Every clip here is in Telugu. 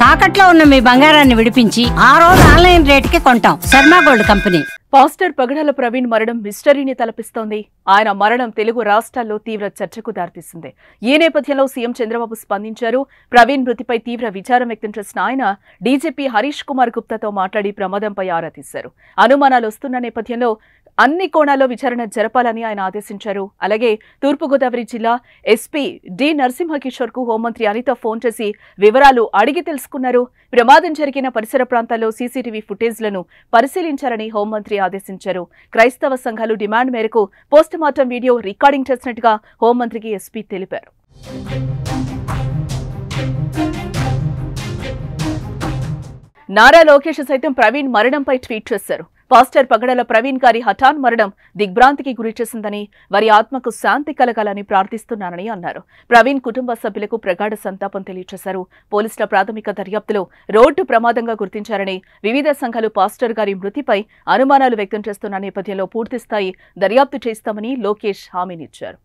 తాకట్లో ఉన్న మీ బంగారాన్ని విడిపించి ఆ రోజు ఆన్లైన్ రేటుకి కొంటాం. Sharma gold company. పాస్టర్ పగడాల ప్రవీణ్ మరణం మిస్టరీని తలపిస్తోంది. ఆయన మరణం తెలుగు రాష్ట్రాల్లో తీవ్ర చర్చకు దారితీసింది. ఈ నేపథ్యంలో సీఎం చంద్రబాబు స్పందించారు. ప్రవీణ్ మృతిపై తీవ్ర విచారం వ్యక్తం చేసిన ఆయన డీజీపీ హరీష్ కుమార్ గుప్తాతో మాట్లాడి ప్రమాదంపై ఆరా తీశారు. అనుమానాలు వస్తున్న నేపథ్యంలో అన్ని కోణాల్లో విచారణ జరపాలని ఆయన ఆదేశించారు. అలాగే తూర్పుగోదావరి జిల్లా ఎస్పీ డి నరసింహకిషోర్ కు హోంమంత్రి అనిత ఫోన్ చేసి వివరాలు అడిగి తెలుసుకున్నారు. ప్రమాదం జరిగిన పరిసర ప్రాంతాల్లో సీసీటీవీ ఫుటేజ్లను పరిశీలించాలని హోంమంత్రి ఆదేశించారు. క్రైస్తవ సంఘాలు డిమాండ్ మేరకు పోస్టుమార్టం వీడియో రికార్డింగ్ చేసినట్టుగా హోంమంత్రికి ఎస్పీ తెలిపారు. నారా లోకేష్ సైతం ప్రవీణ్ మరణంపై ట్వీట్ చేశారు. పాస్టర్ పగడాల ప్రవీణ్ గారి హఠాన్ మరణం దిగ్భ్రాంతికి గురిచేసిందని, వారి ఆత్మకు శాంతి కలగాలని ప్రార్థిస్తున్నానని అన్నారు. ప్రవీణ్ కుటుంబ సభ్యులకు ప్రగాఢ సంతాపం తెలియజేశారు. పోలీసుల ప్రాథమిక దర్యాప్తులో రోడ్డు ప్రమాదంగా గుర్తించారని, వివిధ సంఘాలు పాస్టర్ గారి మృతిపై అనుమానాలు వ్యక్తం చేస్తున్న నేపథ్యంలో పూర్తిస్థాయి దర్యాప్తు చేస్తామని లోకేష్ హామీనిచ్చారు.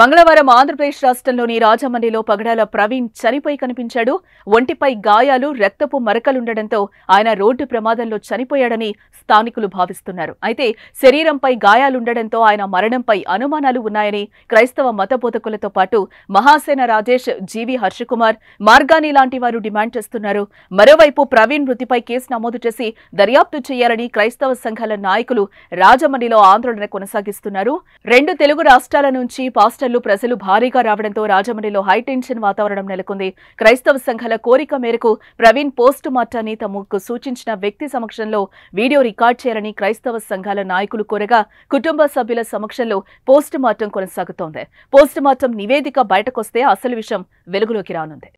మంగళవారం ఆంధ్రప్రదేశ్ రాష్ట్రంలోని రాజమండ్రిలో పగడాల ప్రవీణ్ చనిపోయి కనిపించాడు. ఒంటిపై గాయాలు, రక్తపు మరకలుండటంతో ఆయన రోడ్డు ప్రమాదంలో చనిపోయాడని స్థానికులు భావిస్తున్నారు. అయితే శరీరంపై గాయాలుండటంతో ఆయన మరణంపై అనుమానాలు ఉన్నాయని క్రైస్తవ మత బోధకులతో పాటు మహాసేన రాజేష్, జీవి హర్షకుమార్, మార్గాని లాంటి వారు డిమాండ్ చేస్తున్నారు. మరోవైపు ప్రవీణ్ మృతిపై కేసు నమోదు చేసి దర్యాప్తు చేయాలని క్రైస్తవ సంఘాల నాయకులు రాజమండ్రిలో ఆందోళన కొనసాగిస్తున్నారు. 2 తెలుగు రాష్ట్రాల నుంచి ప్రజలు భారీగా రావడంతో రాజమండ్రిలో హైటెన్షన్ వాతావరణం నెలకొంది. క్రైస్తవ సంఘాల కోరిక మేరకు ప్రవీణ్ పోస్టు మార్టాన్ని తమకు సూచించిన వ్యక్తి సమక్షంలో వీడియో రికార్డ్ చేయాలని క్రైస్తవ సంఘాల నాయకులు కోరగా కుటుంబ సభ్యుల సమక్షంలో పోస్టు మార్టం కొనసాగుతోంది. పోస్టు మార్టం నివేదిక బయటకొస్తే అసలు విషయం వెలుగులోకి రానుంది.